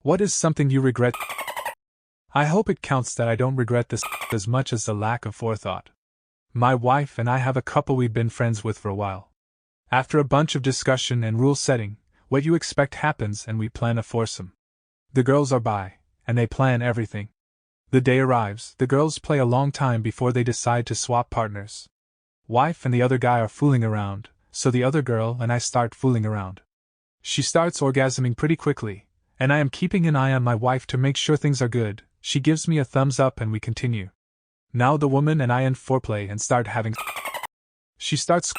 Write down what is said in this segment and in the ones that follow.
What is something you regret? I hope it counts that I don't regret this as much as the lack of forethought. My wife and I have a couple we've been friends with for a while. After a bunch of discussion and rule setting, what you expect happens and we plan a foursome. The girls are bi, and they plan everything. The day arrives, the girls play a long time before they decide to swap partners. Wife and the other guy are fooling around, so the other girl and I start fooling around. She starts orgasming pretty quickly, and I am keeping an eye on my wife to make sure things are good. She gives me a thumbs up and we continue. Now the woman and I end foreplay and start having. She starts,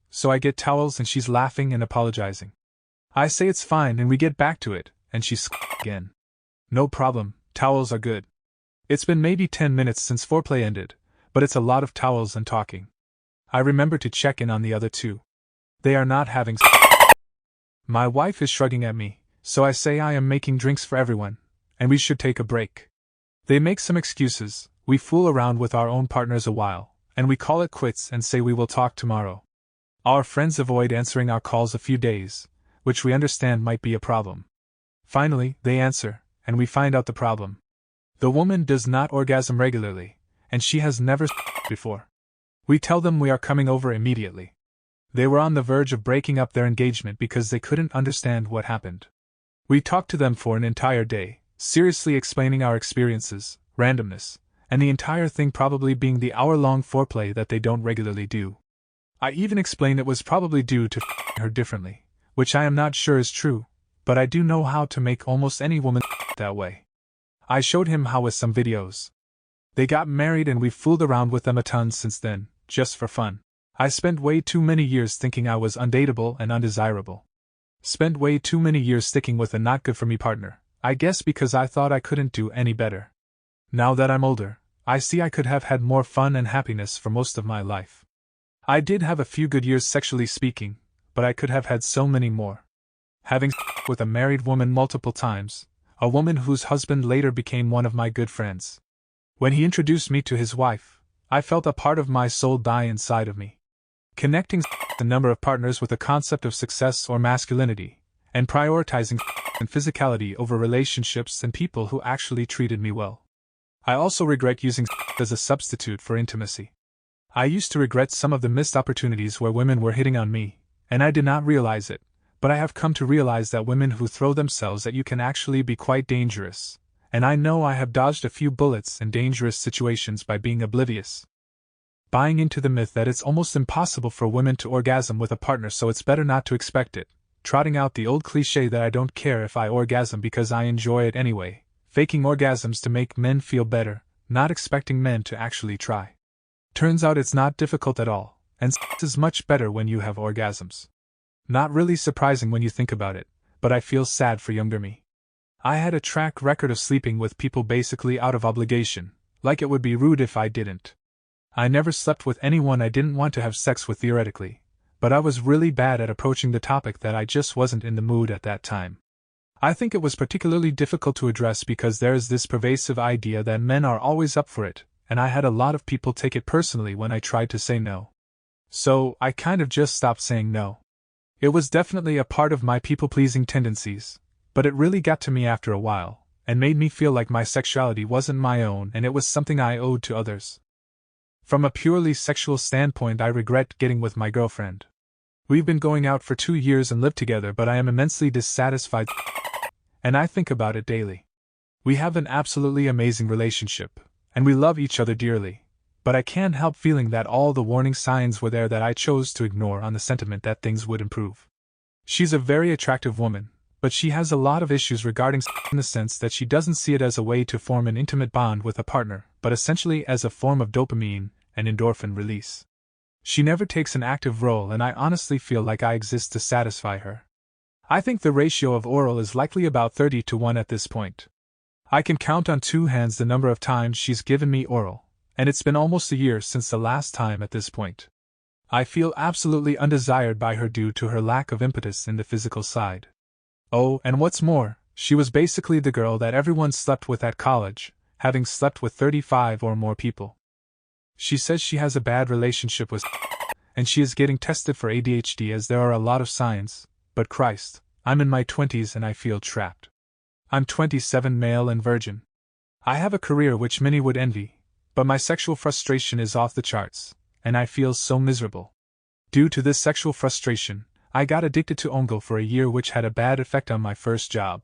so I get towels and she's laughing and apologizing. I say it's fine and we get back to it, and she's again. No problem, towels are good. It's been maybe 10 minutes since foreplay ended, but it's a lot of towels and talking. I remember to check in on the other two. They are not having. My wife is shrugging at me, so I say I am making drinks for everyone, and we should take a break. They make some excuses, we fool around with our own partners a while, and we call it quits and say we will talk tomorrow. Our friends avoid answering our calls a few days, which we understand might be a problem. Finally, they answer, and we find out the problem. The woman does not orgasm regularly, and she has never before. We tell them we are coming over immediately. They were on the verge of breaking up their engagement because they couldn't understand what happened. We talked to them for an entire day, seriously explaining our experiences, randomness, and the entire thing probably being the hour-long foreplay that they don't regularly do. I even explained it was probably due to her differently, which I am not sure is true, but I do know how to make almost any woman that way. I showed him how with some videos. They got married and we've fooled around with them a ton since then, just for fun. I spent way too many years thinking I was undateable and undesirable. Spent way too many years sticking with a not-good-for-me partner, I guess because I thought I couldn't do any better. Now that I'm older, I see I could have had more fun and happiness for most of my life. I did have a few good years sexually speaking, but I could have had so many more. Having with a married woman multiple times, a woman whose husband later became one of my good friends. When he introduced me to his wife, I felt a part of my soul die inside of me. Connecting the number of partners with a concept of success or masculinity, and prioritizing and physicality over relationships and people who actually treated me well. I also regret using as a substitute for intimacy. I used to regret some of the missed opportunities where women were hitting on me, and I did not realize it. But I have come to realize that women who throw themselves at you can actually be quite dangerous, and I know I have dodged a few bullets in dangerous situations by being oblivious. Buying into the myth that it's almost impossible for women to orgasm with a partner, so it's better not to expect it, trotting out the old cliché that I don't care if I orgasm because I enjoy it anyway, faking orgasms to make men feel better, not expecting men to actually try. Turns out it's not difficult at all, and sex is much better when you have orgasms. Not really surprising when you think about it, but I feel sad for younger me. I had a track record of sleeping with people basically out of obligation, like it would be rude if I didn't. I never slept with anyone I didn't want to have sex with theoretically, but I was really bad at approaching the topic that I just wasn't in the mood at that time. I think it was particularly difficult to address because there is this pervasive idea that men are always up for it, and I had a lot of people take it personally when I tried to say no. So, I kind of just stopped saying no. It was definitely a part of my people-pleasing tendencies, but it really got to me after a while, and made me feel like my sexuality wasn't my own and it was something I owed to others. From a purely sexual standpoint, I regret getting with my girlfriend. We've been going out for 2 years and live together, but I am immensely dissatisfied, and I think about it daily. We have an absolutely amazing relationship, and we love each other dearly. But I can't help feeling that all the warning signs were there that I chose to ignore on the sentiment that things would improve. She's a very attractive woman, but she has a lot of issues regarding in the sense that she doesn't see it as a way to form an intimate bond with a partner, but essentially as a form of dopamine and endorphin release. She never takes an active role, and I honestly feel like I exist to satisfy her. I think the ratio of oral is likely about 30-1 at this point. I can count on 2 hands the number of times she's given me oral, and it's been almost a year since the last time at this point. I feel absolutely undesired by her due to her lack of impetus in the physical side. Oh, and what's more, she was basically the girl that everyone slept with at college, having slept with 35 or more people. She says she has a bad relationship with and she is getting tested for ADHD as there are a lot of signs, but Christ, I'm in my 20s and I feel trapped. I'm 27, male and virgin. I have a career which many would envy, but my sexual frustration is off the charts, and I feel so miserable. Due to this sexual frustration, I got addicted to ongo for a year, which had a bad effect on my first job.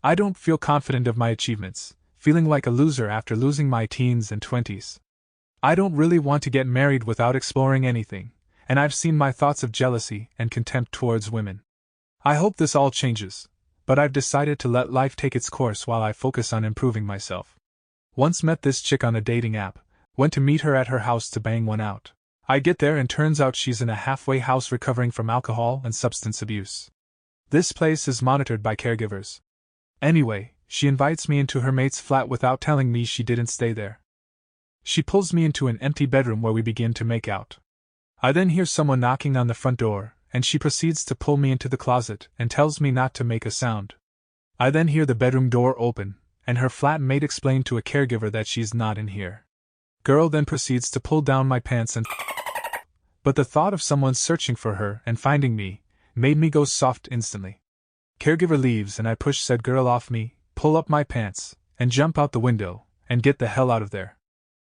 I don't feel confident of my achievements, feeling like a loser after losing my teens and 20s. I don't really want to get married without exploring anything, and I've seen my thoughts of jealousy and contempt towards women. I hope this all changes, but I've decided to let life take its course while I focus on improving myself. Once met this chick on a dating app, went to meet her at her house to bang one out. I get there and turns out she's in a halfway house recovering from alcohol and substance abuse. This place is monitored by caregivers. Anyway, she invites me into her mate's flat without telling me she didn't stay there. She pulls me into an empty bedroom where we begin to make out. I then hear someone knocking on the front door, and she proceeds to pull me into the closet and tells me not to make a sound. I then hear the bedroom door open, and her flatmate explain to a caregiver that she's not in here. Girl then proceeds to pull down my pants and but the thought of someone searching for her and finding me made me go soft instantly. Caregiver leaves and I push said girl off me, pull up my pants, and jump out the window, and get the hell out of there.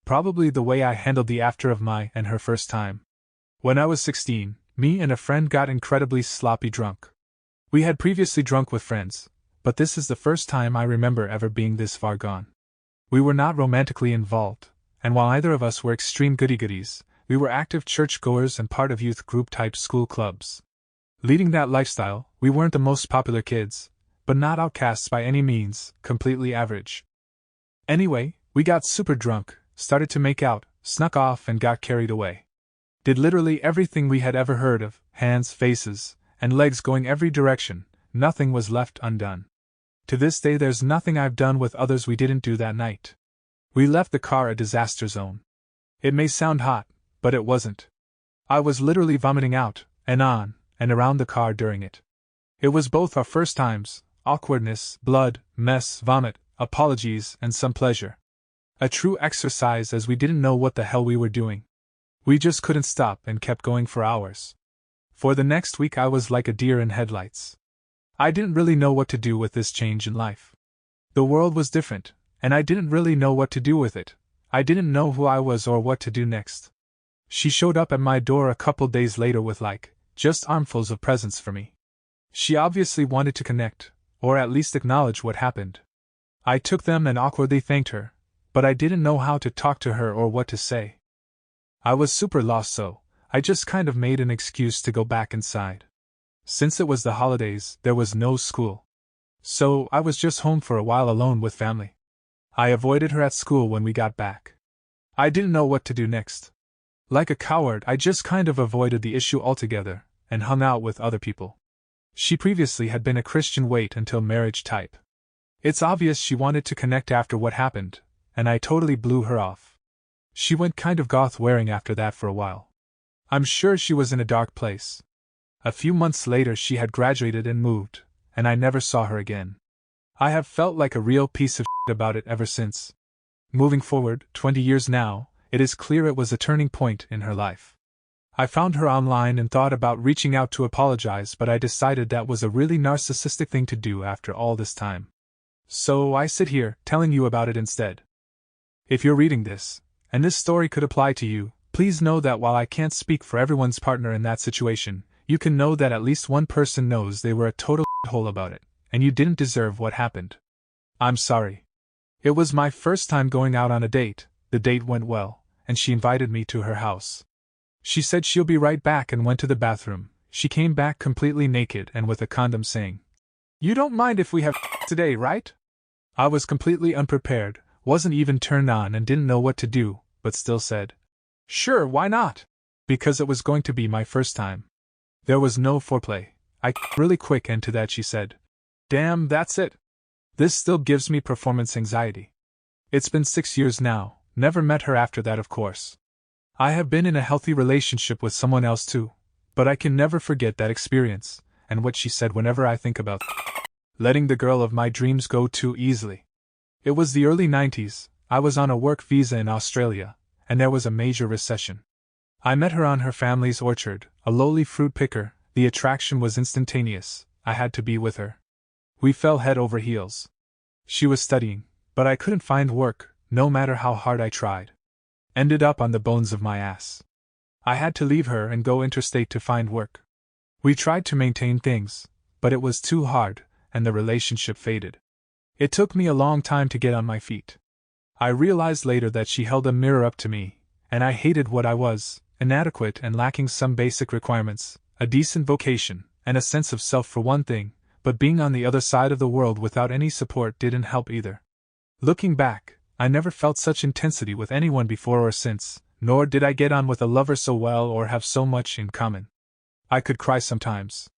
Probably the way I handled the after of my and her first time. When I was 16, me and a friend got incredibly sloppy drunk. We had previously drunk with friends, but this is the first time I remember ever being this far gone. We were not romantically involved, and while neither of us were extreme goody-goodies, we were active churchgoers and part of youth group-type school clubs. Leading that lifestyle, we weren't the most popular kids, but not outcasts by any means, completely average. Anyway, we got super drunk, started to make out, snuck off and got carried away. Did literally everything we had ever heard of, hands, faces, and legs going every direction, nothing was left undone. To this day there's nothing I've done with others we didn't do that night. We left the car a disaster zone. It may sound hot, but it wasn't. I was literally vomiting out, and on, and around the car during it. It was both our first times, awkwardness, blood, mess, vomit, apologies, and some pleasure. A true exercise as we didn't know what the hell we were doing. We just couldn't stop and kept going for hours. For the next week I was like a deer in headlights. I didn't really know what to do with this change in life. The world was different, and I didn't really know what to do with it. I didn't know who I was or what to do next. She showed up at my door a couple days later with just armfuls of presents for me. She obviously wanted to connect, or at least acknowledge what happened. I took them and awkwardly thanked her, but I didn't know how to talk to her or what to say. I was super lost, so I just kind of made an excuse to go back inside. Since it was the holidays, there was no school. So I was just home for a while alone with family. I avoided her at school when we got back. I didn't know what to do next. Like a coward, I just kind of avoided the issue altogether and hung out with other people. She previously had been a Christian wait until marriage type. It's obvious she wanted to connect after what happened, and I totally blew her off. She went kind of goth wearing after that for a while. I'm sure she was in a dark place. A few months later she had graduated and moved, and I never saw her again. I have felt like a real piece of shit about it ever since. Moving forward, 20 years now, it is clear it was a turning point in her life. I found her online and thought about reaching out to apologize, but I decided that was a really narcissistic thing to do after all this time. So I sit here, telling you about it instead. If you're reading this, and this story could apply to you, please know that while I can't speak for everyone's partner in that situation, you can know that at least one person knows they were a total hole about it, and you didn't deserve what happened. I'm sorry. It was my first time going out on a date. The date went well, and she invited me to her house. She said she'll be right back and went to the bathroom. She came back completely naked and with a condom saying, "You don't mind if we have today, right?" I was completely unprepared, wasn't even turned on and didn't know what to do, but still said, "Sure, why not?" Because it was going to be my first time. There was no foreplay. I really quick, and to that she said, "Damn, that's it." This still gives me performance anxiety. It's been 6 years now, never met her after that, of course. I have been in a healthy relationship with someone else too, but I can never forget that experience, and what she said whenever I think about letting the girl of my dreams go too easily. It was the early 90s, I was on a work visa in Australia, and there was a major recession. I met her on her family's orchard, a lowly fruit picker. The attraction was instantaneous. I had to be with her. We fell head over heels. She was studying, but I couldn't find work, no matter how hard I tried. Ended up on the bones of my ass. I had to leave her and go interstate to find work. We tried to maintain things, but it was too hard, and the relationship faded. It took me a long time to get on my feet. I realized later that she held a mirror up to me, and I hated what I was, inadequate and lacking some basic requirements, a decent vocation, and a sense of self for one thing, but being on the other side of the world without any support didn't help either. Looking back, I never felt such intensity with anyone before or since, nor did I get on with a lover so well or have so much in common. I could cry sometimes,